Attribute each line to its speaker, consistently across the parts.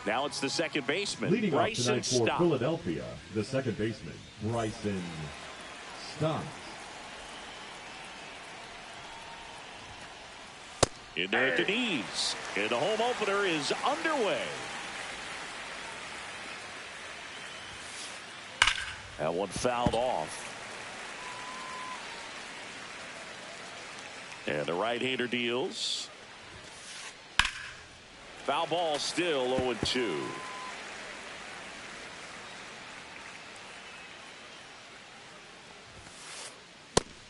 Speaker 1: Now it's the second baseman,
Speaker 2: Leading off
Speaker 1: Bryson
Speaker 2: tonight for
Speaker 1: Stott.
Speaker 2: Philadelphia, the second baseman, Bryson Stott.
Speaker 1: In there at the knees. And the home opener is underway. That one fouled off. And the right-hander deals. Foul ball, still 0-2.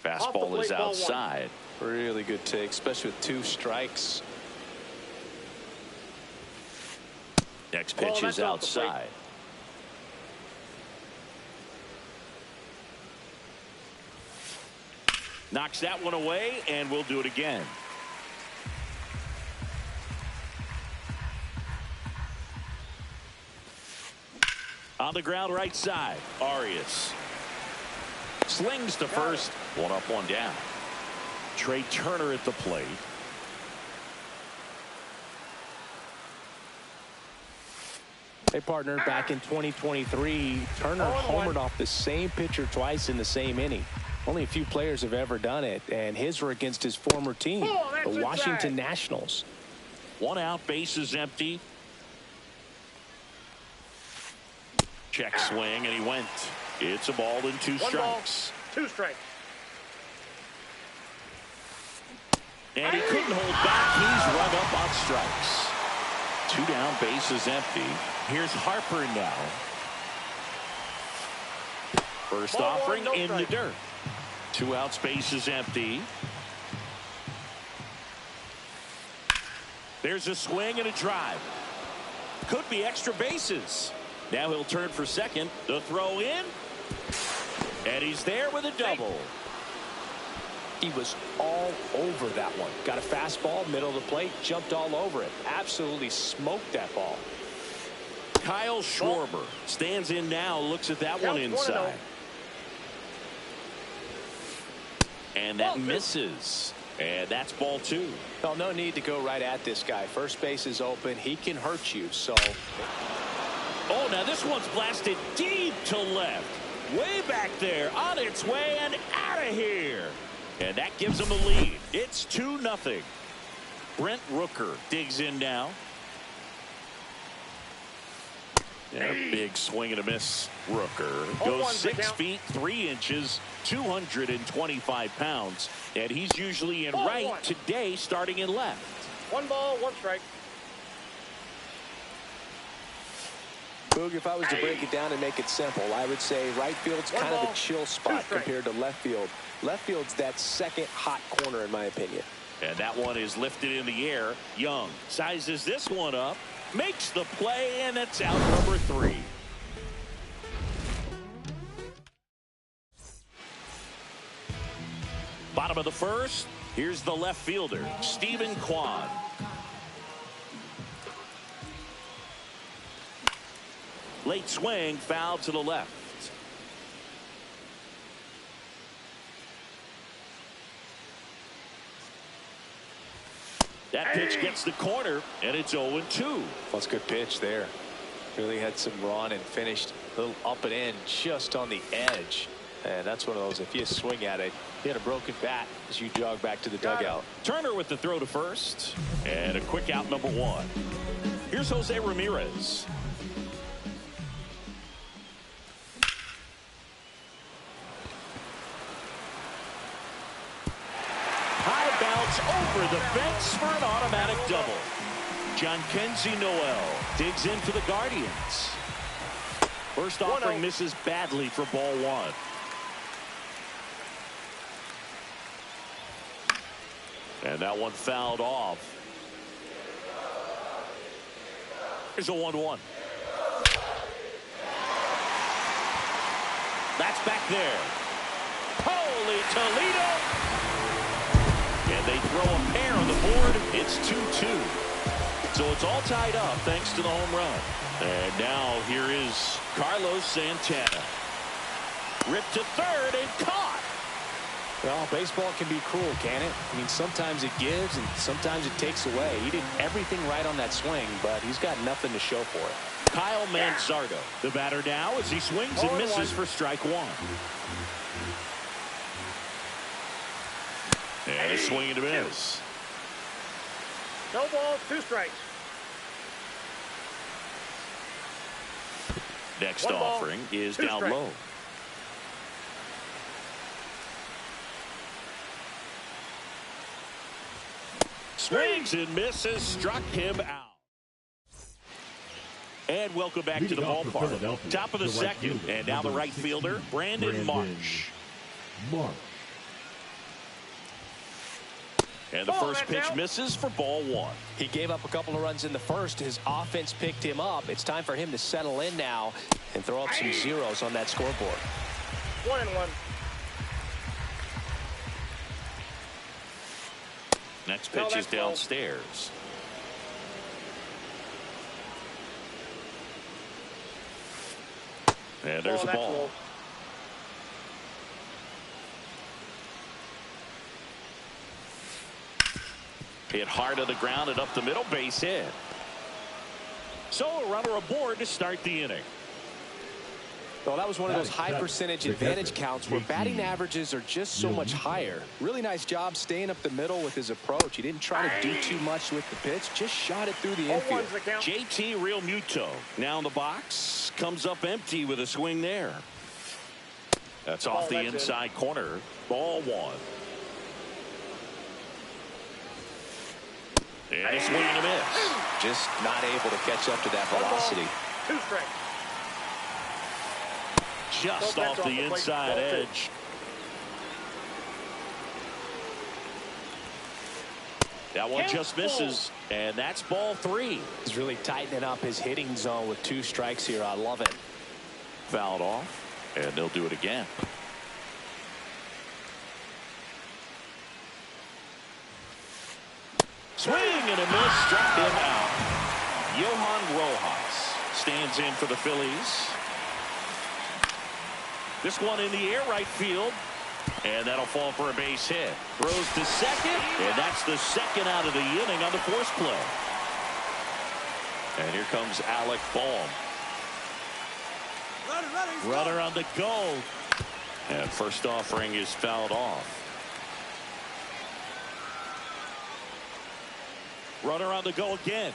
Speaker 1: Fastball is outside.
Speaker 3: Really good take, especially with 2 strikes.
Speaker 1: Next pitch is outside. Knocks that one away, and we'll do it again. On the ground, right side, Arias. Slings to first. One up, one down. Trey Turner at the plate.
Speaker 3: Hey, partner, back in 2023, Turner homered off the same pitcher twice in the same inning. Only a few players have ever done it, and his were against his former team, the Washington Nationals.
Speaker 1: 1 out, bases empty. Check swing, and he went. It's a ball and 2 strikes.
Speaker 4: 2 strikes.
Speaker 1: And he couldn't hold back. He's run up on strikes. 2 down, bases empty. Here's Harper now. First offering in the dirt. 2 outs, bases empty. There's a swing and a drive. Could be extra bases. Now he'll turn for second. The throw in. And he's there with a double.
Speaker 3: He was all over that one. Got a fastball, middle of the plate, jumped all over it. Absolutely smoked that ball.
Speaker 1: Kyle Schwarber stands in now, looks at that one inside. And that misses. And that's ball 2.
Speaker 3: Well, no need to go right at this guy. First base is open. He can hurt you. So.
Speaker 1: Oh, now this one's blasted deep to left. Way back there, on its way and out of here. And that gives him a lead. It's 2-0. Brent Rooker digs in now. And a big swing and a miss. Rooker goes 6 feet 3 inches, 225 pounds. And he's usually in right today, starting in left.
Speaker 4: 1 ball, 1 strike.
Speaker 3: Boog, if I was to break it down and make it simple, I would say right field's kind of a chill spot compared to left field. Left field's that second hot corner, in my opinion.
Speaker 1: And that one is lifted in the air. Young sizes this one up, makes the play, and it's out number 3. Bottom of the first, here's the left fielder, Stephen Kwan. Late swing, foul to the left. That pitch gets the corner, and it's 0-2.
Speaker 3: Well, it's a good pitch there. Really had some run and finished a little up and in, just on the edge. And that's one of those, if you swing at it, you had a broken bat as you jog back to the dugout.
Speaker 1: Turner with the throw to first, and a quick out, number 1. Here's Jose Ramirez. Over the fence for an automatic double. John Kenzie Noel digs in for the Guardians. First offering misses badly for ball 1. And that one fouled off. Here's a 1-1. That's back there. Holy Toledo! And they throw a pair on the board. It's 2-2. So it's all tied up thanks to the home run. And now here is Carlos Santana. Ripped to third and caught.
Speaker 3: Well, baseball can be cruel, can it? I mean, sometimes it gives and sometimes it takes away. He did everything right on that swing, but he's got nothing to show for it.
Speaker 1: Kyle Manzardo, the batter now, as he swings and misses for strike one. And a swing and a miss.
Speaker 4: No balls, 2 strikes.
Speaker 1: Next offering is down low. Swings and misses, struck him out. And welcome back to the ballpark. Top of the second, and now the right fielder, Brandon Marsh. And the first pitch misses for ball 1.
Speaker 3: He gave up a couple of runs in the first. His offense picked him up. It's time for him to settle in now and throw up some zeros on that scoreboard.
Speaker 4: 1-1.
Speaker 1: Next pitch is downstairs. And there's a ball. Hit hard to the ground and up the middle, base hit. So a runner aboard to start the inning.
Speaker 3: Well, that was one of those high percentage advantage counts where batting averages are just so much higher. Really nice job staying up the middle with his approach. He didn't try to do too much with the pitch, just shot it through the infield.
Speaker 1: JT Realmuto now in the box, comes up empty with a swing there. That's off the inside corner. Ball 1. And a swing and a miss.
Speaker 3: Just not able to catch up to that velocity.
Speaker 4: 2 strikes.
Speaker 1: Just off the inside edge. That one just misses, and that's ball 3.
Speaker 3: He's really tightening up his hitting zone with 2 strikes here. I love it.
Speaker 1: Fouled off, and they'll do it again. Swing and a miss, struck him out. Johan Rojas stands in for the Phillies. This one in the air, right field. And that'll fall for a base hit. Throws to second, and that's the second out of the inning on the force play. And here comes Alec Bohm. Runner on the go. And first offering is fouled off. Runner on the go again.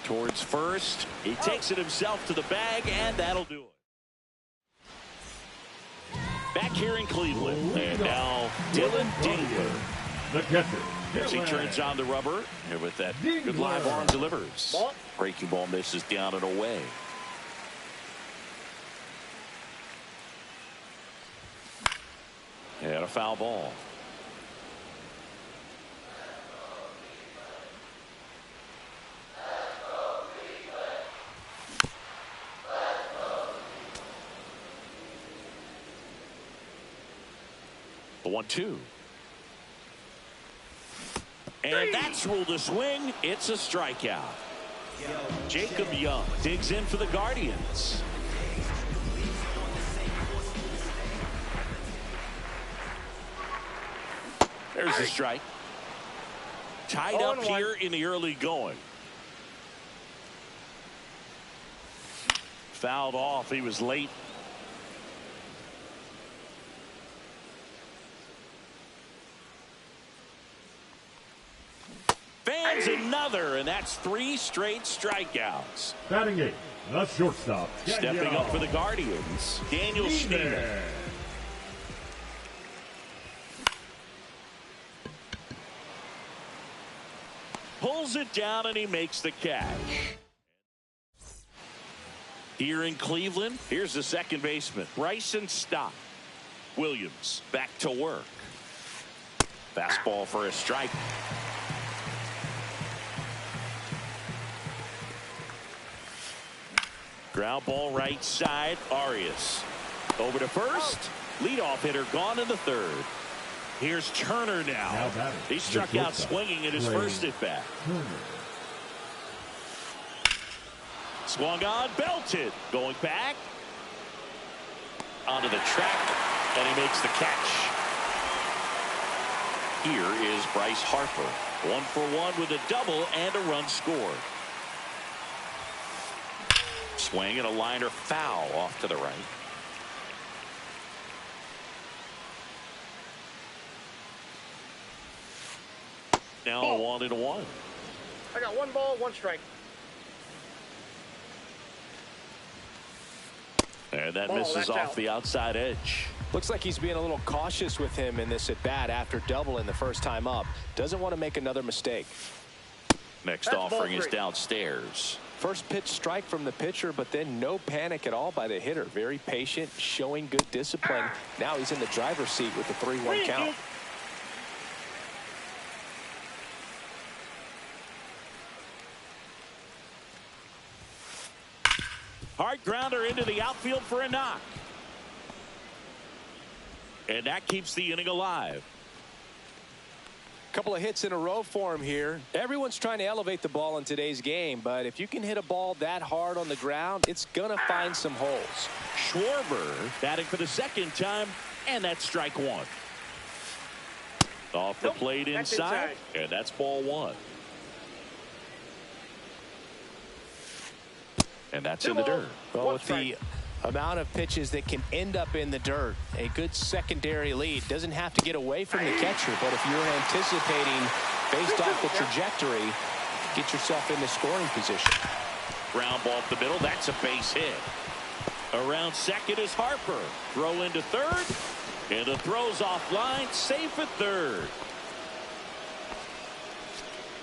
Speaker 1: Towards first. He takes it himself to the bag, and that'll do it. Back here in Cleveland, and now Dylan Dingler. As he turns on the rubber, and with that good live arm delivers. Breaking ball misses down and away. And a foul ball. The 1-2. And that's ruled a swing. It's a strikeout. Jacob Young digs in for the Guardians. There's the strike. Tied up here in the early going. Fouled off. He was late. Fans another, and that's 3 straight strikeouts.
Speaker 2: Batting 8, the shortstop.
Speaker 1: Stepping up for the Guardians, Daniel Schneemann. Pulls it down, and he makes the catch. Here in Cleveland, here's the second baseman, Bryson Stott. Williams back to work. Fastball for a strike. Ground ball right side. Arias over to first. Leadoff hitter gone in the third. Here's Turner now. He struck out swinging at his first at bat. Swung on, belted. Going back onto the track, and he makes the catch. Here is Bryce Harper. 1 for 1 with a double and a run scored. Swing and a liner foul off to the right. Now 1-1.
Speaker 4: I got 1 ball, 1 strike.
Speaker 1: And that misses off the outside edge.
Speaker 3: Looks like he's being a little cautious with him in this at bat after doubling the first time up. Doesn't want to make another mistake.
Speaker 1: Next offering is downstairs.
Speaker 3: First pitch strike from the pitcher, but then no panic at all by the hitter. Very patient, showing good discipline. Now he's in the driver's seat with the 3-1 count.
Speaker 1: Hard grounder into the outfield for a knock. And that keeps the inning alive.
Speaker 3: Couple of hits in a row for him here. Everyone's trying to elevate the ball in today's game, but if you can hit a ball that hard on the ground, it's gonna find some holes.
Speaker 1: Schwarber batting for the second time, and that's strike 1. Off the plate inside, and that's ball 1. And that's in the dirt.
Speaker 3: Well, with the amount of pitches that can end up in the dirt, a good secondary lead. Doesn't have to get away from the catcher, but if you're anticipating based off the trajectory, get yourself into scoring position.
Speaker 1: Ground ball up the middle. That's a base hit. Around second is Harper. Throw into third, and the throw's offline. Safe at third.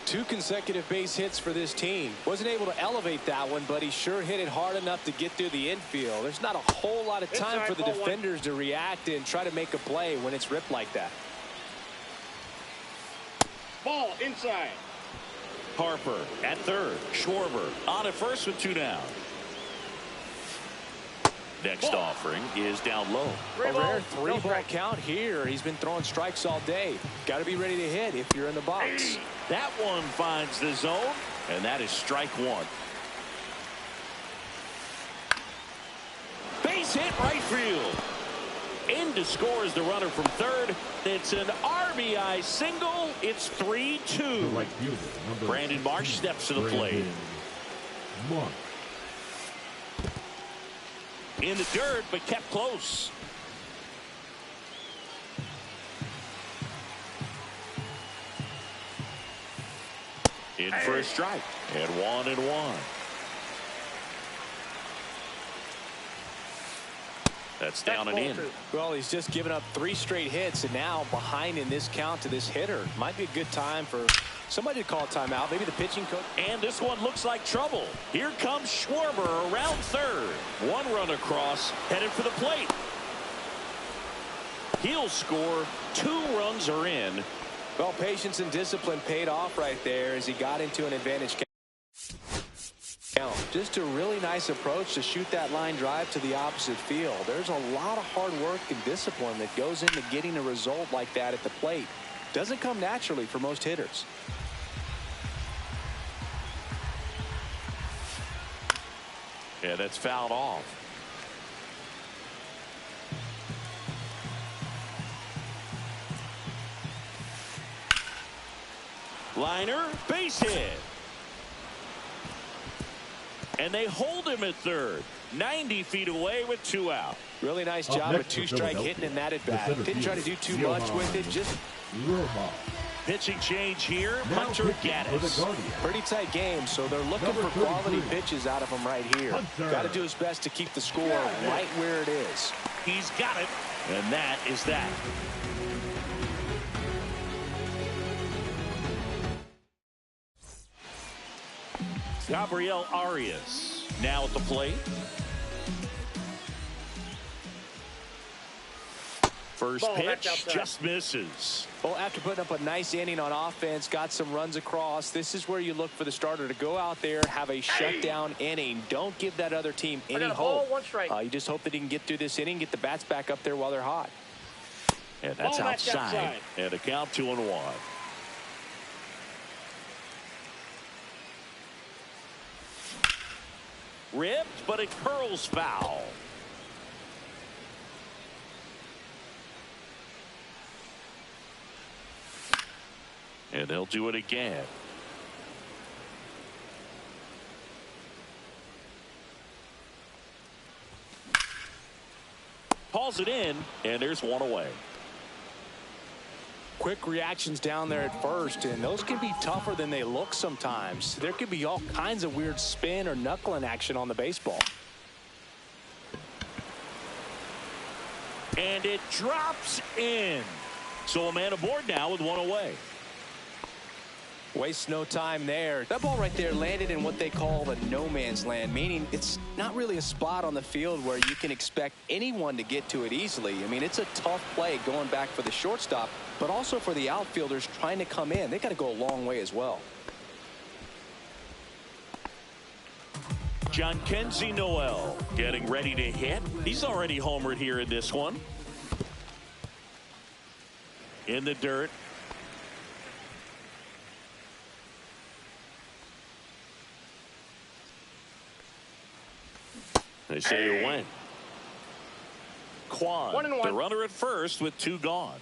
Speaker 3: 2 consecutive base hits for this team. Wasn't able to elevate that one, but he sure hit it hard enough to get through the infield. There's not a whole lot of time for the defenders to react and try to make a play when it's ripped like that.
Speaker 4: Ball inside.
Speaker 1: Harper at third. Schwarber on at first with 2 down. Next offering is down low.
Speaker 3: A rare 3-ball count here. He's been throwing strikes all day. Got to be ready to hit if you're in the box.
Speaker 1: That one finds the zone, and that is strike 1. Base hit right field. In to score is the runner from third. It's an RBI single. It's 3-2.
Speaker 2: Right fielder,
Speaker 1: Brandon Marsh steps to the plate.
Speaker 2: Marsh.
Speaker 1: In the dirt, but kept close. In for a strike. And 1-1. That's down and in.
Speaker 3: Well, he's just given up 3 straight hits, and now behind in this count to this hitter. Might be a good time for somebody to call a timeout. Maybe the pitching coach.
Speaker 1: And this one looks like trouble. Here comes Schwarber around third. 1 run across, headed for the plate. He'll score. 2 runs are in.
Speaker 3: Well, patience and discipline paid off right there as he got into an advantage count. Just a really nice approach to shoot that line drive to the opposite field. There's a lot of hard work and discipline that goes into getting a result like that at the plate. Doesn't come naturally for most hitters.
Speaker 1: Yeah, that's fouled off. Liner, base hit. And they hold him at third. 90 feet away with 2 out.
Speaker 3: Really nice job of 2-strike hitting in that at bat. Didn't try to do too much with it. Just
Speaker 1: pitching change here. Hunter Gaddis.
Speaker 3: Pretty tight game, so they're looking for quality pitches out of him right here. Got to do his best to keep the score right where it is.
Speaker 1: He's got it, and that is that. Gabriel Arias now at the plate. First pitch just misses.
Speaker 3: Well, after putting up a nice inning on offense, got some runs across, this is where you look for the starter to go out there, have a shutdown inning. Don't give that other team any hope. You just hope that he can get through this inning, get the bats back up there while they're hot.
Speaker 1: And that's outside. And a count 2-1. Ripped, but it curls foul. And they'll do it again. Calls it in, and there's one away.
Speaker 3: Quick reactions down there at first, and those can be tougher than they look sometimes. There could be all kinds of weird spin or knuckling action on the baseball.
Speaker 1: And it drops in. So a man aboard now with one away.
Speaker 3: Waste no time there. That ball right there landed in what they call the no man's land, meaning it's not really a spot on the field where you can expect anyone to get to it easily. I mean, it's a tough play going back for the shortstop, but also for the outfielders trying to come in. They got to go a long way as well.
Speaker 1: John Kenzie Noel getting ready to hit. He's already homered here in this one. In the dirt. They say you win. Kwan,
Speaker 4: 1-1.
Speaker 1: the runner at first with two gone.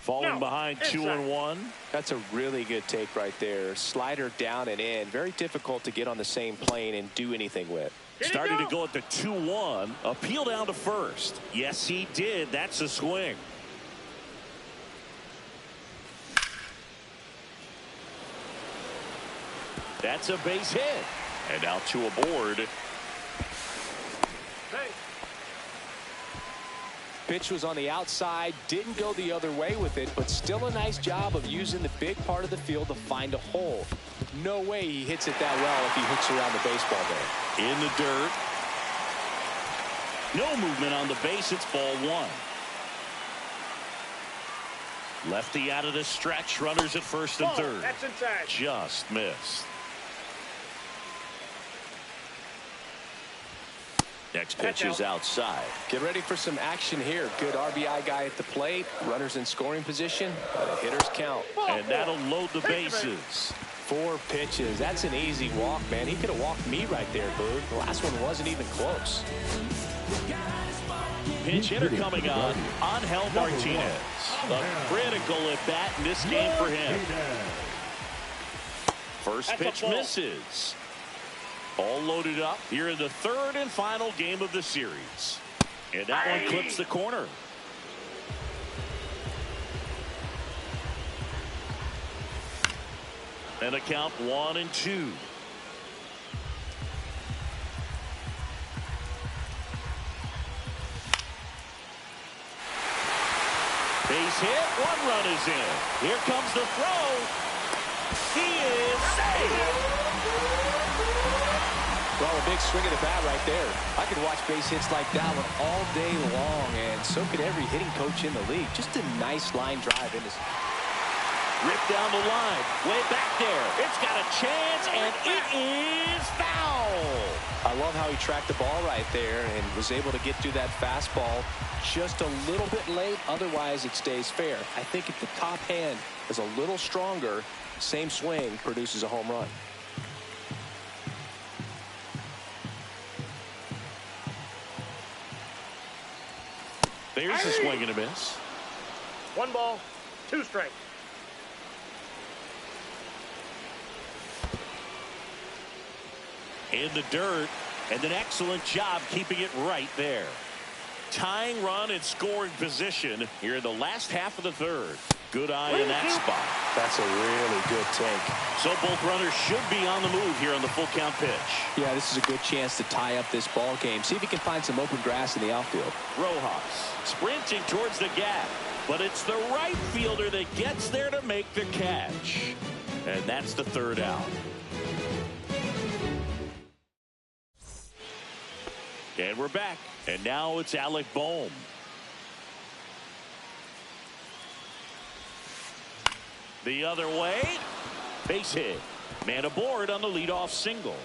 Speaker 1: Falling behind
Speaker 4: inside.
Speaker 1: 2-1.
Speaker 3: That's a really good take right there. Slider down and in. Very difficult to get on the same plane and do anything with.
Speaker 1: Starting to go at the 2-1. Appeal down to first. Yes, he did. That's a swing. That's a base hit. And now two aboard.
Speaker 3: Pitch was on the outside, didn't go the other way with it, but still a nice job of using the big part of the field to find a hole. No way he hits it that well if he hooks around the baseball there.
Speaker 1: In the dirt. No movement on the base. It's ball one. Lefty out of the stretch. Runners at first and third.
Speaker 4: That's inside.
Speaker 1: Just missed. Next pitch is outside.
Speaker 3: Get ready for some action here. Good RBI guy at the plate. Runners in scoring position. The hitters count.
Speaker 1: And that'll load the bases.
Speaker 3: 4 pitches. That's an easy walk, man. He could have walked me right there, Boog. The last one wasn't even close.
Speaker 1: Pinch hitter coming on. Angel Martinez. A critical at bat in this game for him. First pitch misses. All loaded up here in the third and final game of the series. And that one clips the corner. And a count 1-2. Base hit. 1 run is in. Here comes the throw. He is safe.
Speaker 3: Well, a big swing of the bat right there. I could watch base hits like that one all day long, and so could every hitting coach in the league. Just a nice line drive into.
Speaker 1: Ripped down the line. Way back there. It's got a chance, and it is foul.
Speaker 3: I love how he tracked the ball right there and was able to get through that fastball just a little bit late. Otherwise, it stays fair. I think if the top hand is a little stronger, same swing produces a home run.
Speaker 1: There's a swing and a miss.
Speaker 4: 1 ball, 2 strikes.
Speaker 1: In the dirt, and an excellent job keeping it right there. Tying run in scoring position here in the last half of the third. Good eye in that spot.
Speaker 3: That's a really good take.
Speaker 1: So both runners should be on the move here on the full count pitch.
Speaker 3: Yeah, this is a good chance to tie up this ball game. See if he can find some open grass in the outfield.
Speaker 1: Rojas sprinting towards the gap, but it's the right fielder that gets there to make the catch. And that's the third out. And we're back. And now it's Alec Bohm. The other way. Base hit. Man aboard on the leadoff single.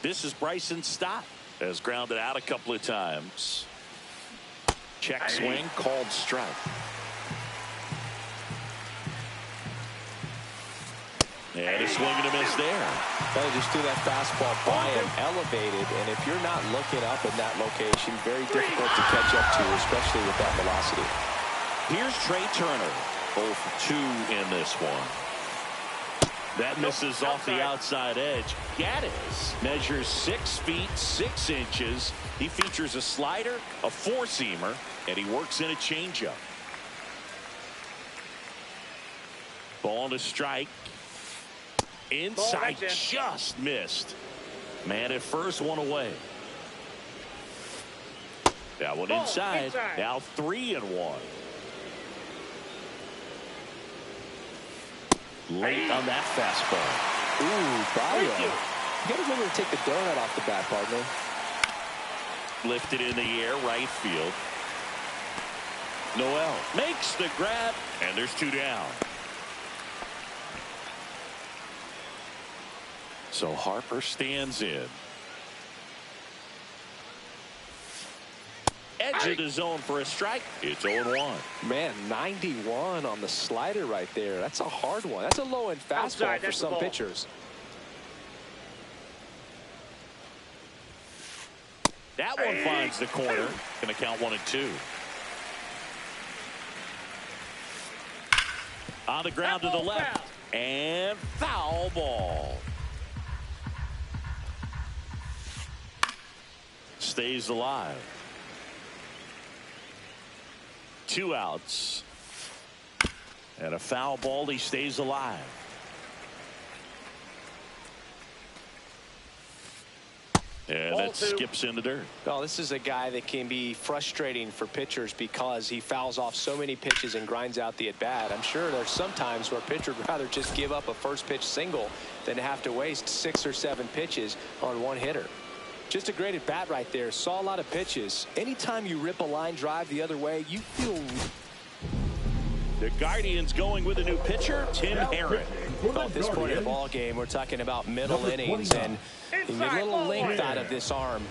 Speaker 1: This is Bryson Stott. Has grounded out a couple of times. Check swing, called strike. And a swing and a miss there.
Speaker 3: They just threw that fastball by him, elevated, and if you're not looking up in that location, very difficult to catch up to, especially with that velocity.
Speaker 1: Here's Trey Turner, 0 for 2 in this one. That misses off the outside edge. Gaddis measures 6 feet 6 inches. He features a slider, a four-seamer, and he works in a changeup. Ball to strike. Inside, just missed. Man at first, one away. That one inside. Now 3-1. Late on that fastball.
Speaker 3: Ooh, Bio. You got to remember to take the donut off the bat, partner.
Speaker 1: Lifted in the air, right field. Noel makes the grab, and there's 2 down. So Harper stands in. Edge of the zone for a strike. It's 0-1.
Speaker 3: Man, 91 on the slider right there. That's a hard one. That's a low-end fastball for some pitchers.
Speaker 1: That one finds the corner. Going to count 1-2. On the ground to the left. And foul ball. Stays alive. 2 outs. And a foul ball. He stays alive. And that skips in the dirt.
Speaker 3: Well, this is a guy that can be frustrating for pitchers because he fouls off so many pitches and grinds out the at-bat. I'm sure there's some times where a pitcher would rather just give up a first-pitch single than have to waste 6 or 7 pitches on one hitter. Just a great at-bat right there. Saw a lot of pitches. Anytime you rip a line drive the other way, you feel...
Speaker 1: The Guardians going with a new pitcher, Tim Herron.
Speaker 3: Well, at this point in the ball game, we're talking about middle innings, and you get a little length out of this arm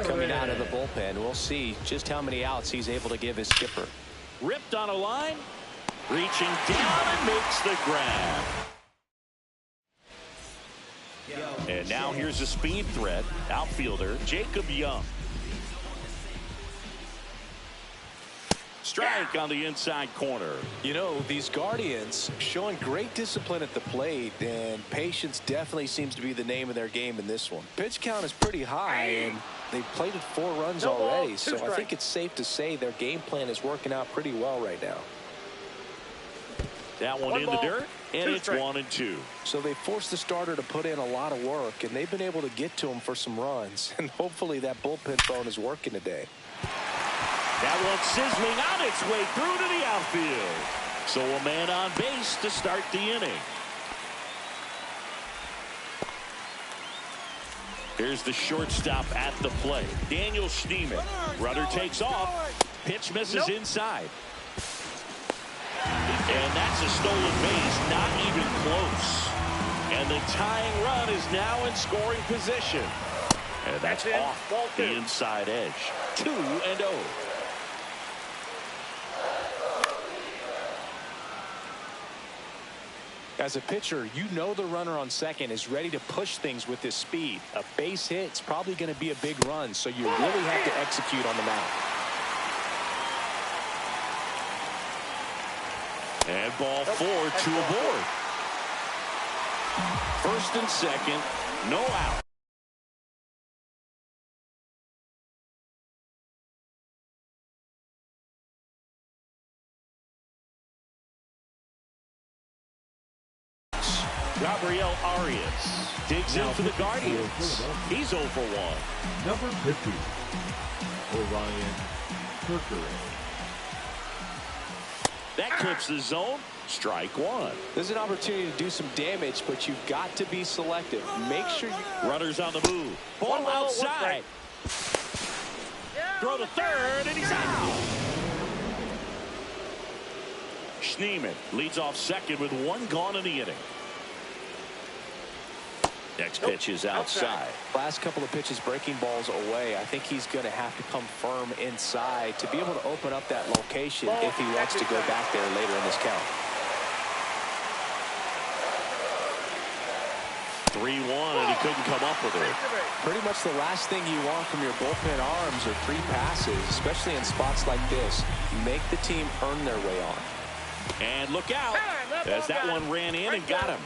Speaker 3: coming out of the bullpen. We'll see just how many outs he's able to give his skipper.
Speaker 1: Ripped on a line, reaching down and makes the grab. And now here's a speed threat, outfielder Jacob Young. Strike on the inside corner.
Speaker 3: You know, these Guardians showing great discipline at the plate, and patience definitely seems to be the name of their game in this one. Pitch count is pretty high, and they've plated 4 runs already, so I think it's safe to say their game plan is working out pretty well right now.
Speaker 1: That one in the dirt, and it's 1-2.
Speaker 3: So they forced the starter to put in a lot of work, and they've been able to get to him for some runs, and hopefully that bullpen phone is working today.
Speaker 1: That one sizzling on its way through to the outfield. So a man on base to start the inning. Here's the shortstop at the plate, Daniel Schneemann. Runner takes off. Pitch misses inside. And that's a stolen base, not even close. And the tying run is now in scoring position. And that's off the inside edge. 2-0.
Speaker 3: As a pitcher, you know the runner on second is ready to push things with his speed. A base hit's probably going to be a big run, so you really have to execute on the mound.
Speaker 1: And ball 4, 2 aboard. First and second, no out. Gabriel Arias digs in for the Guardians. He's 0 for 1.
Speaker 2: Number 50, Orion Kerkering.
Speaker 1: That clips the zone. Strike 1.
Speaker 3: There's an opportunity to do some damage, but you've got to be selective. Make sure you...
Speaker 1: Runners on the move. Ball outside. Throw to third, and he's out. Schneemann leads off second with 1 gone in the inning. Next pitch is outside.
Speaker 3: Last couple of pitches breaking balls away. I think he's going to have to come firm inside to be able to open up that location if he wants to go back there later in this count.
Speaker 1: 3-1, and he couldn't come up with it.
Speaker 3: Pretty much the last thing you want from your bullpen arms are free passes, especially in spots like this. Make the team earn their way on.
Speaker 1: And look out, as that one ran in and got him.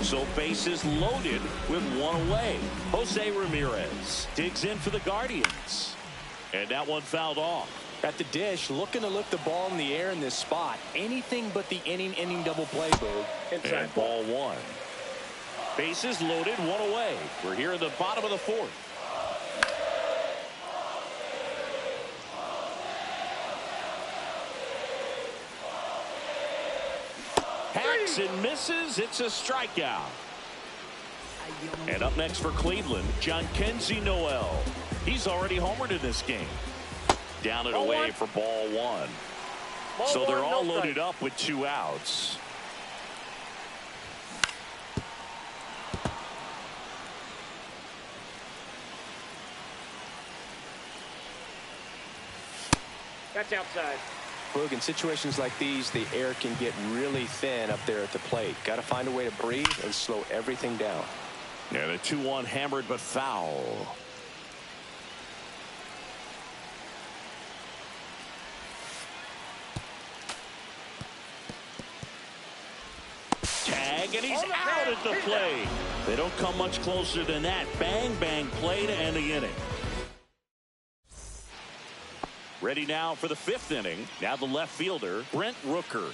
Speaker 1: So bases loaded with one away. Jose Ramirez digs in for the Guardians. And that one fouled off.
Speaker 3: At the dish, looking to lift the ball in the air in this spot. Anything but the inning double play, Boog.
Speaker 1: And ball one. Bases loaded, one away. We're here in the bottom of the fourth. Hacks and misses. It's a strikeout. And up next for Cleveland, Johnkenzie-Noel. He's already homered in this game. Down and away for ball one. So they're all loaded up with 2 outs.
Speaker 4: That's outside.
Speaker 3: Boog, in situations like these, the air can get really thin up there at the plate. Got to find a way to breathe and slow everything down.
Speaker 1: And a 2-1 hammered but foul. Tag, and he's out at the plate. They don't come much closer than that. Bang, bang play to end the inning. Ready now for the 5th inning. Now the left fielder, Brent Rooker.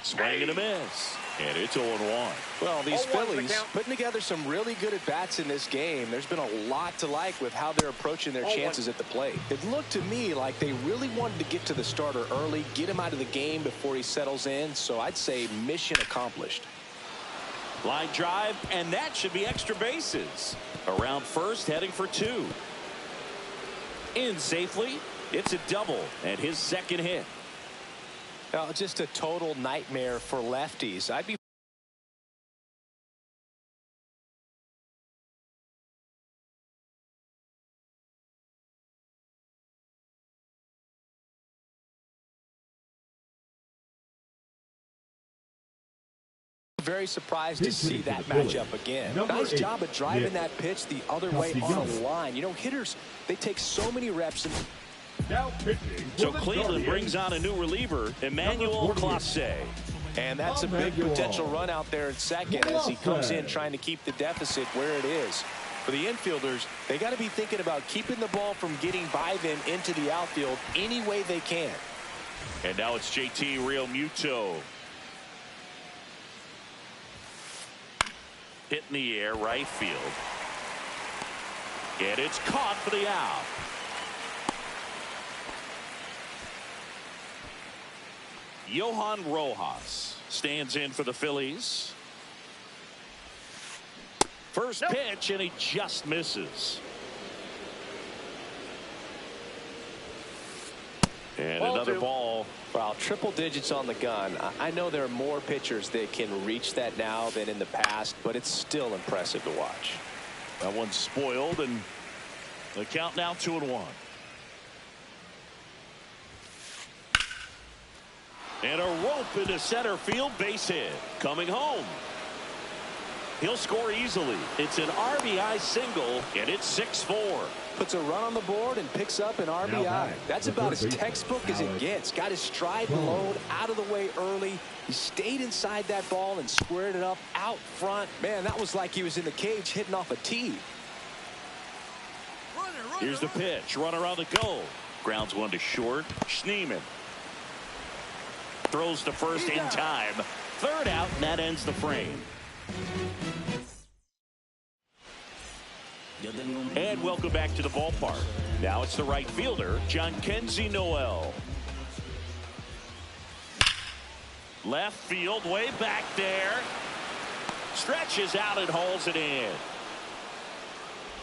Speaker 1: Swing and a miss. And it's 0-1.
Speaker 3: Well, these Phillies putting together some really good at-bats in this game. There's been a lot to like with how they're approaching their chances at the plate. It looked to me like they really wanted to get to the starter early, get him out of the game before he settles in. So I'd say mission accomplished.
Speaker 1: Line drive, and that should be extra bases. Around first, heading for 2. In safely. It's a double and his 2nd hit.
Speaker 3: Just a total nightmare for lefties. I'd be very surprised to see that matchup again. Nice job of driving that pitch the other way on the line. You know, hitters, they take so many reps.
Speaker 1: So Cleveland brings on a new reliever, Emmanuel Clase.
Speaker 3: And that's a big potential run out there at second as he comes in trying to keep the deficit where it is. For the infielders, they got to be thinking about keeping the ball from getting by them into the outfield any way they can.
Speaker 1: And now it's JT Realmuto. Hit in the air, right field. And it's caught for the out. Johan Rojas stands in for the Phillies. First pitch, and he just misses. And another ball.
Speaker 3: Well, triple digits on the gun. I know there are more pitchers that can reach that now than in the past, but it's still impressive to watch.
Speaker 1: That one's spoiled, and the count now 2-1. And a rope into center field, base hit. Coming home. He'll score easily. It's an RBI single, and it's 6-4.
Speaker 3: Puts a run on the board and picks up an RBI. That's about as textbook as it gets. Got his stride and load out of the way early. He stayed inside that ball and squared it up out front. Man, that was like he was in the cage hitting off a tee.
Speaker 1: Here's the pitch. Runner on the go. Grounds one to short. Schneemann throws to first in time. Third out, and that ends the frame. And welcome back to the ballpark. Now it's the right fielder, Johnkenzie-Noel. Left field, way back there. Stretches out and hauls it in.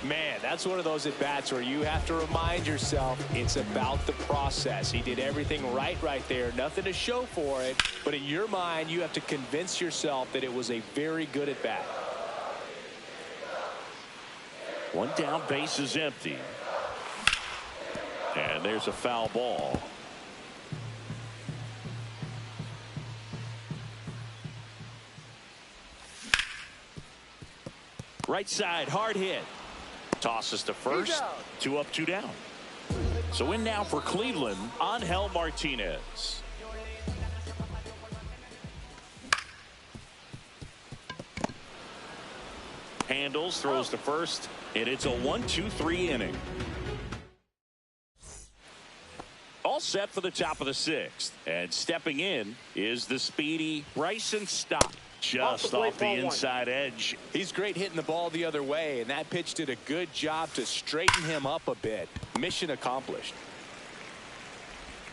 Speaker 3: Man, that's one of those at-bats where you have to remind yourself it's about the process. He did everything right there. Nothing to show for it. But in your mind, you have to convince yourself that it was a very good at-bat.
Speaker 1: One down, base is empty. And there's a foul ball. Right side, hard hit. Tosses to first. 2 up, 2 down. So in now for Cleveland, Angel Martinez. Handles, throws to first, and it's a 1-2-3 inning. All set for the top of the 6th. And stepping in is the speedy Bryson Stott. Just off the inside edge.
Speaker 3: He's great hitting the ball the other way, and that pitch did a good job to straighten him up a bit. Mission accomplished.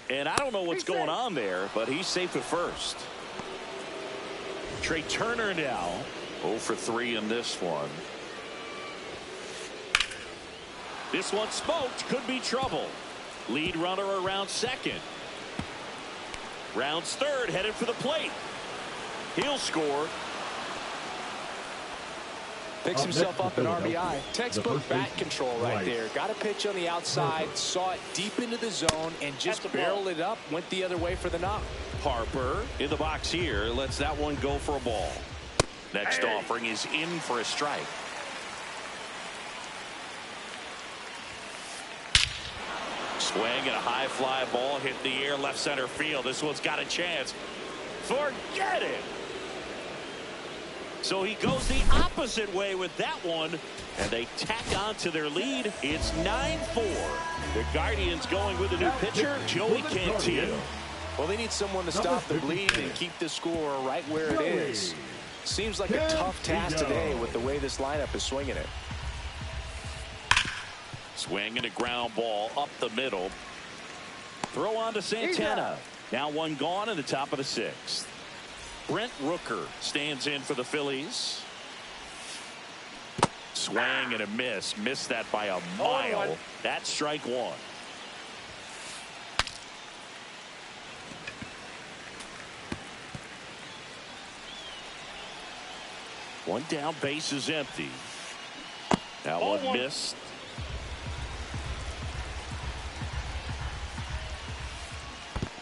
Speaker 1: And I don't know what's going on there, but he's safe at first. Trey Turner now 0 for 3 in this one. This one smoked, could be trouble. Lead runner around second. Rounds third, headed for the plate. He'll score.
Speaker 3: Picks himself up an RBI. Textbook bat control right there. Got a pitch on the outside, saw it deep into the zone, and just barreled it up. Went the other way for the knock.
Speaker 1: Harper in the box here. Lets that one go for a ball. Next offering is in for a strike. Swing and a high fly ball hit the air left center field. This one's got a chance. Forget it. So he goes the opposite way with that one, and they tack on to their lead. It's 9-4. The Guardians going with a new pitcher, Joey Cantillo.
Speaker 3: Well, they need someone to stop the bleed and keep the score right where it is. Seems like a tough task today with the way this lineup is swinging it.
Speaker 1: Swing and a ground ball up the middle. Throw on to Santana. Now one gone in the top of the 6th. Brent Rooker stands in for the Phillies. Swing and a miss. Missed that by a mile. That's strike 1. One down, base is empty. That one missed.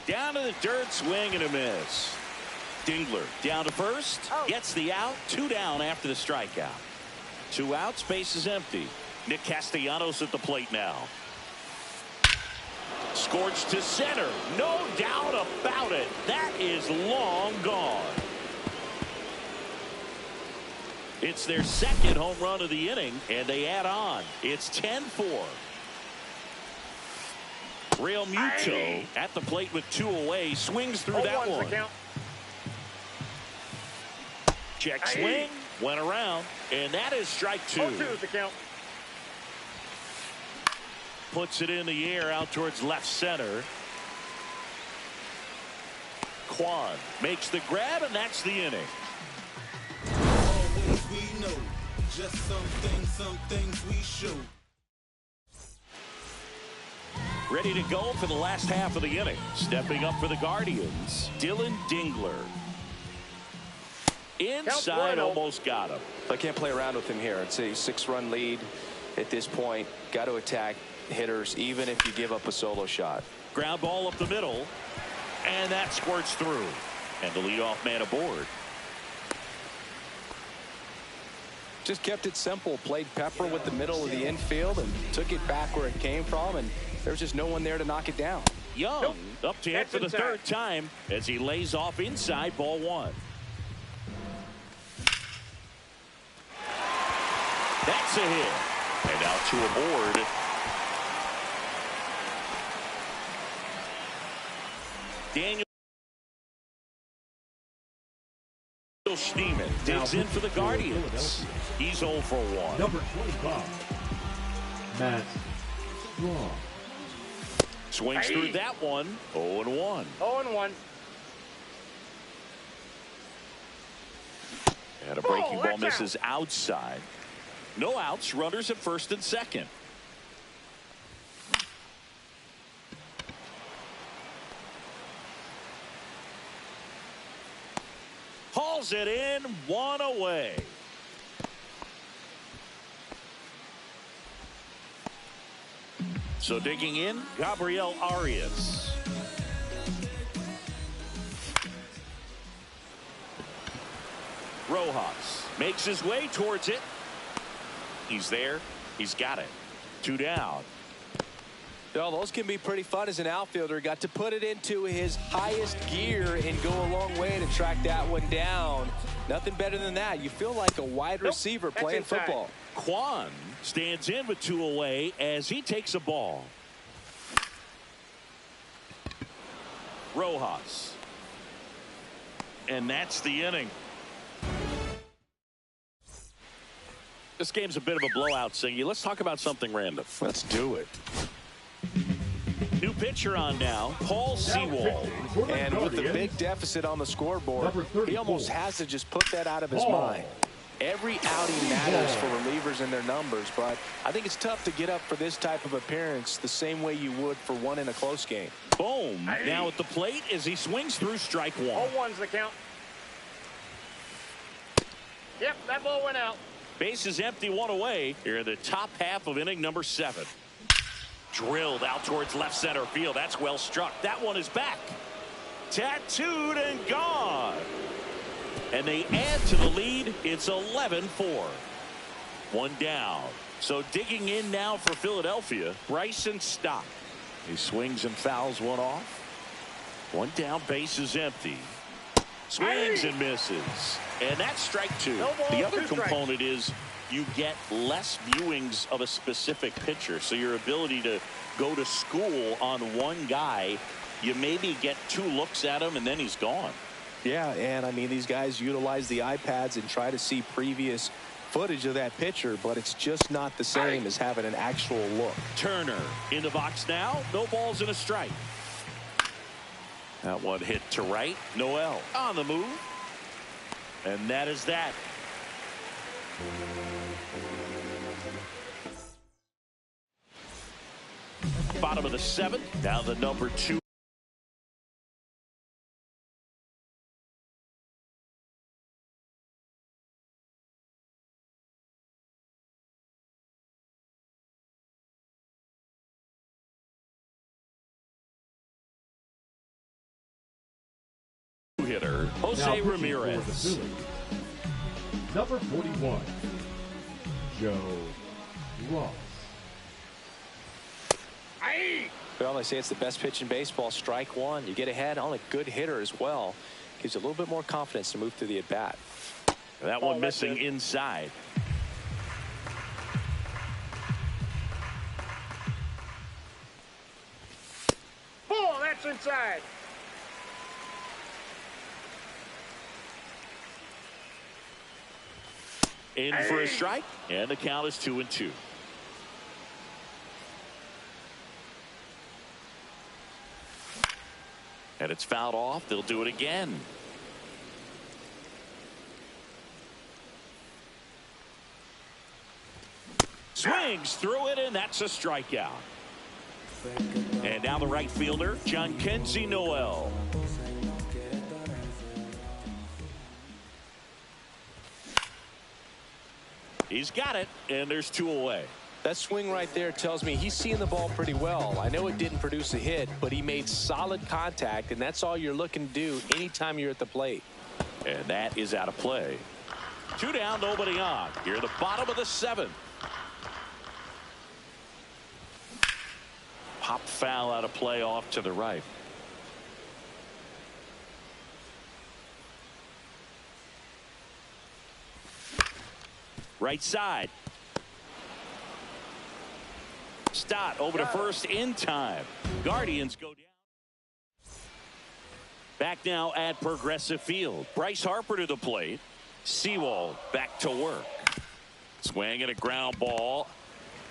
Speaker 1: Down to the dirt, swing and a miss. Dingler down to first, gets the out. 2 down after the strikeout. 2 outs, base is empty. Nick Castellanos at the plate now. Scorched to center, no doubt about it. That is long gone. It's their 2nd home run of the inning, and they add on. It's 10-4. Real Muto at the plate with 2 away, swings through that one. Check swing, went around, and that is strike 2.
Speaker 4: 0-2 is the count.
Speaker 1: Puts it in the air out towards left center. Kwan makes the grab, and that's the inning.
Speaker 5: Always we know, just some things we show.
Speaker 1: Ready to go for the last half of the inning. Stepping up for the Guardians, Dylan Dingler. Inside, almost got him.
Speaker 3: I can't play around with him here. It's a 6-run lead at this point. Got to attack hitters, even if you give up a solo shot.
Speaker 1: Ground ball up the middle, and that squirts through. And the leadoff man aboard.
Speaker 3: Just kept it simple. Played pepper with the middle of the infield and took it back where it came from, and there's just no one there to knock it down.
Speaker 1: Young up to hit for the 3rd time as he lays off inside, ball 1. That's a hit. And now 2 aboard. Daniel Schneeman digs in for the Guardians. He's 0 for 1.
Speaker 2: Number 25, Matt Strong.
Speaker 1: Swings through that one. 0-1.
Speaker 4: 0-1.
Speaker 1: And a breaking ball misses outside. No outs, runners at first and second. Hauls it in, 1 away. So digging in, Gabriel Arias. Rojas makes his way towards it. He's there. He's got it. 2 down.
Speaker 3: Well, those can be pretty fun as an outfielder. Got to put it into his highest gear and go a long way to track that one down. Nothing better than that. You feel like a wide receiver playing football.
Speaker 1: Kwan stands in with 2 away as he takes a ball. Rojas. And that's the inning. This game's a bit of a blowout, Singy. Let's talk about something random.
Speaker 3: Let's do it.
Speaker 1: New pitcher on now, Paul Sewald.
Speaker 3: And with the big deficit on the scoreboard, he almost has to just put that out of his mind. Every outing matters for relievers and their numbers, but I think it's tough to get up for this type of appearance the same way you would for one in a close game.
Speaker 1: Boom. Now at the plate as he swings through strike 1.
Speaker 4: 0-1's the count. Yep, that ball went out.
Speaker 1: Base is empty, 1 away here in the top half of inning number 7. Drilled out towards left center field. That's well struck. That one is back. Tattooed and gone. And they add to the lead. It's 11-4. 1 down. So digging in now for Philadelphia, Bryson Stott. He swings and fouls one off. 1 down, base is empty. Swings and misses. And that's strike 2. The other component is you get less viewings of a specific pitcher. So your ability to go to school on one guy, you maybe get 2 looks at him and then he's gone.
Speaker 3: Yeah, and I mean, these guys utilize the iPads and try to see previous footage of that pitcher, but it's just not the same as having an actual look.
Speaker 1: Turner in the box now. No balls and a strike. That one hit to right. Noel on the move. And that is that. Bottom of the 7th. Now the number 2. Hitter Jose Ramirez.
Speaker 2: Number 41, Joe Ross.
Speaker 3: Well, they say it's the best pitch in baseball. Strike 1. You get ahead on a good hitter as well. Gives you a little bit more confidence to move through the at-bat.
Speaker 1: That one missing inside.
Speaker 4: Oh, that's inside.
Speaker 1: In for a strike, and the count is 2-2. And it's fouled off. They'll do it again. Swings through it, and that's a strikeout. And now the right fielder, Jhonkensy Noel. He's got it, and there's 2 away.
Speaker 3: That swing right there tells me he's seeing the ball pretty well. I know it didn't produce a hit, but he made solid contact, and that's all you're looking to do anytime you're at the plate.
Speaker 1: And that is out of play. 2 down, nobody on. Here at the bottom of the 7th. Pop foul out of play off to the right. Right side. Stott over to first in time. Guardians go down. Back now at Progressive Field. Bryce Harper to the plate. Sewald back to work. Swing and a ground ball.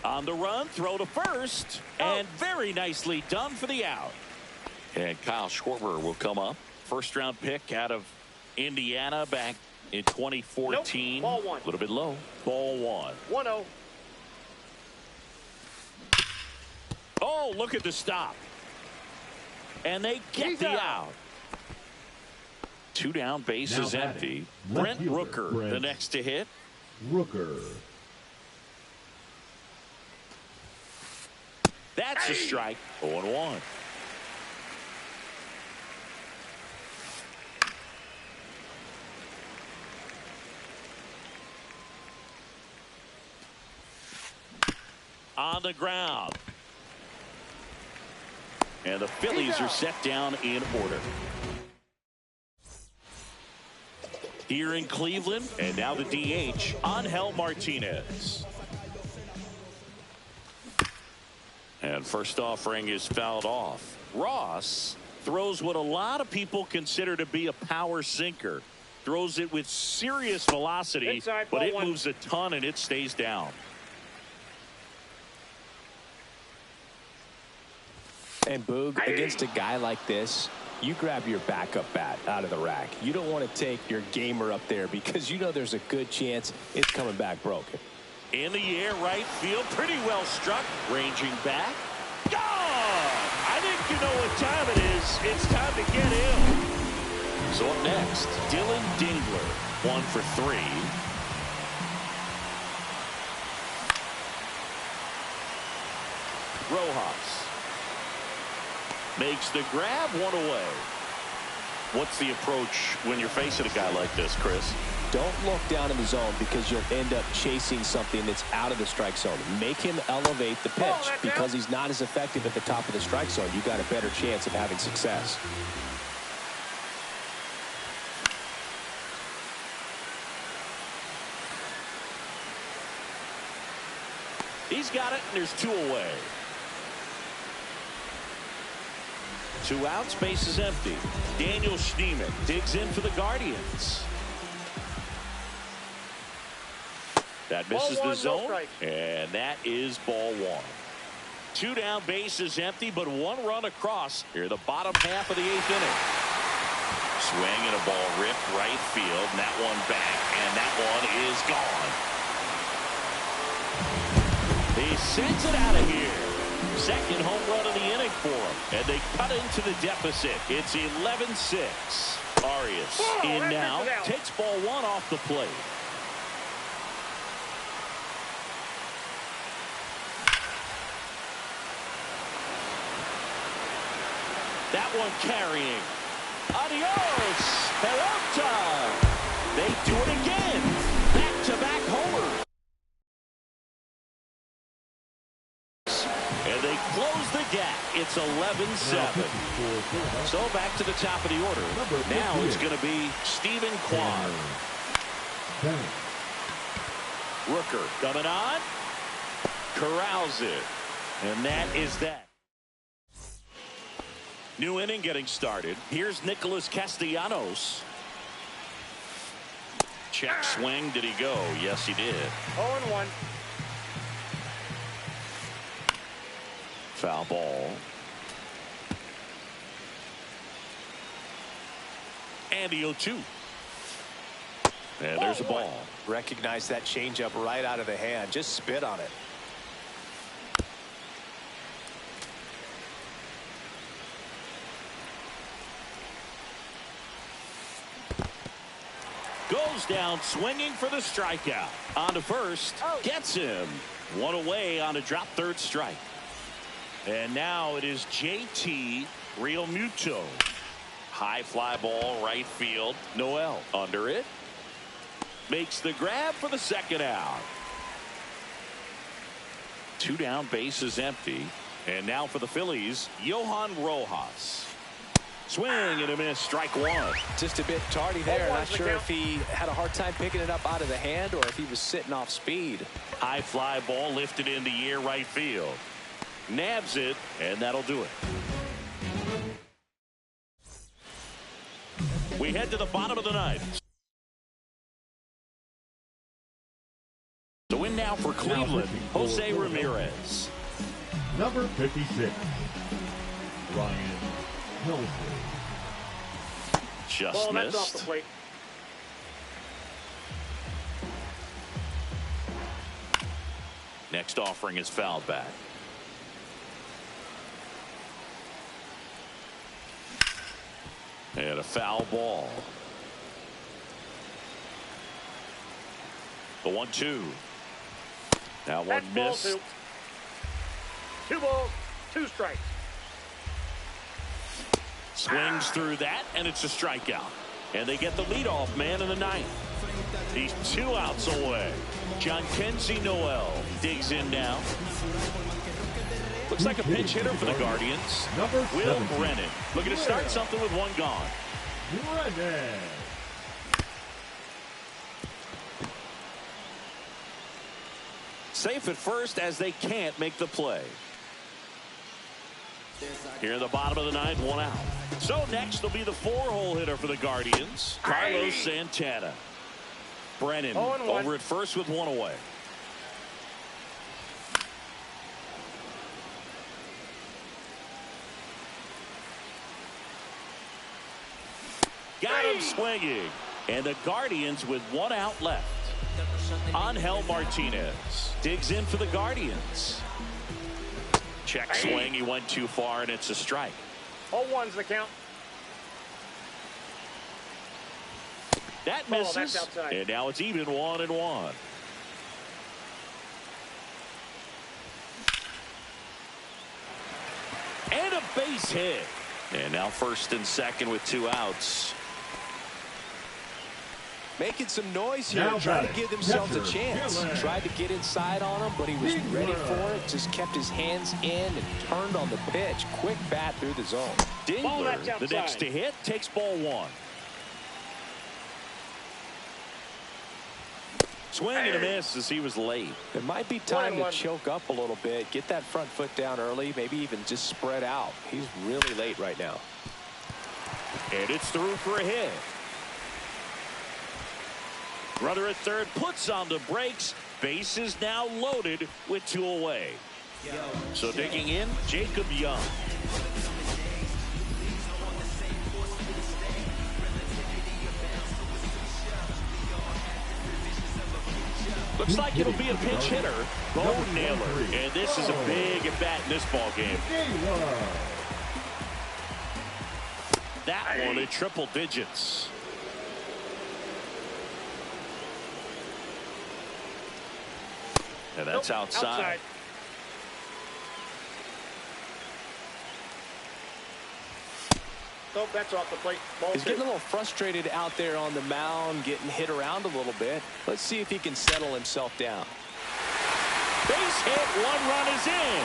Speaker 1: On the run, throw to first. And very nicely done for the out. And Kyle Schwarber will come up. First round pick out of Indiana back in 2014.
Speaker 4: Nope. Ball 1.
Speaker 1: A little bit low. Ball 1.
Speaker 4: 1-0.
Speaker 1: Oh, look at the stop. And they get the out. 2 down, base is empty. Brent Rooker, the next to hit.
Speaker 2: Rooker.
Speaker 1: That's a strike. 0-1. on the ground. And the Phillies are set down in order. Here in Cleveland, and now the DH, Angel Martinez. And first offering is fouled off. Ross throws what a lot of people consider to be a power sinker. Throws it with serious velocity,
Speaker 4: Inside,
Speaker 1: but it
Speaker 4: one.
Speaker 1: moves a ton and it stays down.
Speaker 3: And Boog, against a guy like this, you grab your backup bat out of the rack. You don't want to take your gamer up there because you know there's a good chance it's coming back broken.
Speaker 1: In the air, right field, pretty well struck. Ranging back. Gone! I think you know what time it is. It's time to get in. So up next, Dylan Dingler, 1 for 3. Rojas makes the grab, 1 away. What's the approach when you're facing a guy like this, Chris?
Speaker 3: Don't look down in the zone because you'll end up chasing something that's out of the strike zone. Make him elevate the pitch because he's not as effective at the top of the strike zone. You got a better chance of having success.
Speaker 1: He's got it, and there's 2 away. 2 out, space is empty. Daniel Schneemann digs in for the Guardians. That misses the zone, and that is ball 1. 2 down, base is empty, but 1 run across here the bottom half of the 8th inning. Swing and a ball ripped right field, and that one back, and that one is gone. He sends it out of here. Second home run of the inning for him, and they cut into the deficit. It's 11-6. Arias in now, takes ball 1 off the plate. That one carrying. Adios, Peralta. They do it again. Back-to-back homer. And they close the gap. It's 11-7. So back to the top of the order. Now it's going to be Stephen Kwan. Rooker coming on. Corrals it. And that is that. New inning getting started. Here's Nicholas Castellanos. Check swing. Did he go? Yes, he did.
Speaker 4: 0-1.
Speaker 1: Foul ball. And the 0-2. And there's a ball.
Speaker 3: Recognize that changeup right out of the hand. Just spit on it.
Speaker 1: Goes down swinging for the strikeout. On to first. Gets him. 1 away on a drop third strike. And now it is JT Realmuto. High fly ball right field. Noel under it. Makes the grab for the second out. 2 down, base is empty. And now for the Phillies, Johan Rojas. Swing and a miss, strike 1.
Speaker 3: Just a bit tardy there. Not sure if he had a hard time picking it up out of the hand or if he was sitting off speed.
Speaker 1: High fly ball lifted in the air right field. Nabs it, and that'll do it. We head to the bottom of the 9th. The win now for Cleveland, Jose Ramirez.
Speaker 2: Number 56, Ryan Helsley.
Speaker 1: Just
Speaker 4: That's off the
Speaker 1: missed.
Speaker 4: plate.
Speaker 1: Next offering is fouled back. And a foul ball. The 1-2. Now one
Speaker 4: That's ball
Speaker 1: missed.
Speaker 4: 2 balls, 2 strikes.
Speaker 1: Swings through that, and it's a strikeout. And they get the leadoff man in the 9th. He's 2 outs away. Jhonkensy Noel digs in now. Looks like a pinch hitter for the Guardians. Will Brennan looking to start something with 1 gone.
Speaker 2: Brennan.
Speaker 1: Safe at first as they can't make the play. Here in the bottom of the 9th, 1 out. So next will be the 4-hole hitter for the Guardians, Carlos Santana. Brennan over at first with 1 away. Got him swinging. And the Guardians with 1 out left. Angel Martinez digs in for the Guardians. Check swing. He went too far, and it's a strike.
Speaker 4: 0-1's the count.
Speaker 1: That misses. And now it's even 1-1. And a base hit. And now 1st and 2nd with 2 outs.
Speaker 3: Making some noise here, trying to give themselves a chance. Tried to get inside on him, but he was ready for it. Just kept his hands in and turned on the pitch. Quick bat through the zone.
Speaker 1: Dingler, the next to hit, takes ball 1. Swing and a miss as he was late.
Speaker 3: It might be time to choke up a little bit. Get that front foot down early. Maybe even just spread out. He's really late right now.
Speaker 1: And it's through for a hit. Runner at third puts on the brakes. Base is now loaded with 2 away. So digging in, Jacob Young. Looks like it'll be a pinch hitter, Bo Naylor. And this is a big at bat in this ball game. That one in triple digits. And that's outside.
Speaker 4: Nope, that's off the plate.
Speaker 3: He's getting a little frustrated out there on the mound, getting hit around a little bit. Let's see if he can settle himself down.
Speaker 1: Base hit, 1 run is in.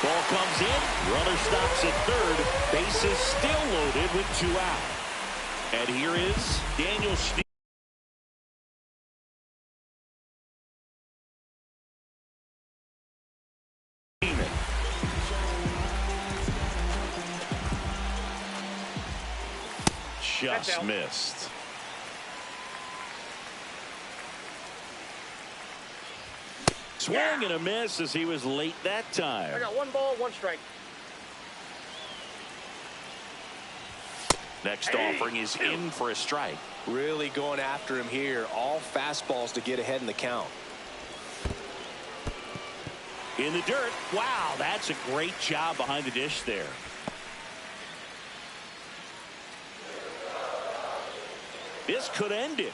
Speaker 1: Ball comes in, runner stops at third. Base is still loaded with 2 out. And here is Daniel Steele. Just missed. Swing and a miss as he was late that time.
Speaker 4: I got 1 ball, 1 strike.
Speaker 1: Next offering is in for a strike.
Speaker 3: Really going after him here. All fastballs to get ahead in the count.
Speaker 1: In the dirt. Wow, that's a great job behind the dish there. This could end it.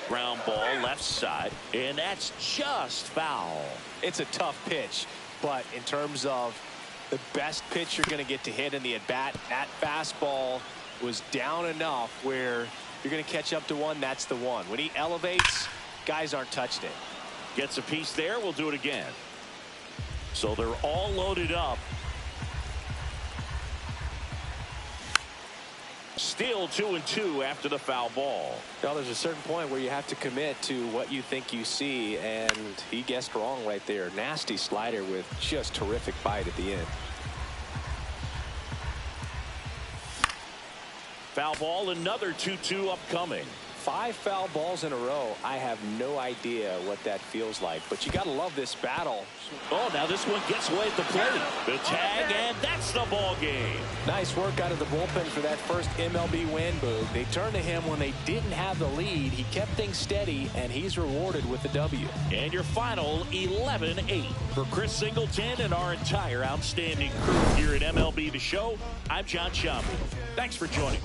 Speaker 1: Ground ball left side, and that's just foul.
Speaker 3: It's a tough pitch, but in terms of the best pitch you're going to get to hit in the at-bat, that fastball was down enough where you're going to catch up to one. That's the one. When he elevates, guys aren't touching it.
Speaker 1: Gets a piece there. We'll do it again. So they're all loaded up. Still 2-2 after the foul ball.
Speaker 3: Well, there's a certain point where you have to commit to what you think you see, and he guessed wrong right there. Nasty slider with just terrific bite at the end.
Speaker 1: Foul ball, another 2-2 upcoming.
Speaker 3: 5 foul balls in a row. I have no idea what that feels like, but you got to love this battle.
Speaker 1: Oh, now this one gets away at the plate. The tag, and that's the ball game.
Speaker 3: Nice work out of the bullpen for that first MLB win, Boog. They turned to him when they didn't have the lead. He kept things steady, and he's rewarded with the W.
Speaker 1: And your final 11-8. For Chris Singleton and our entire outstanding crew here at MLB The Show, I'm John Schaumburg. Thanks for joining.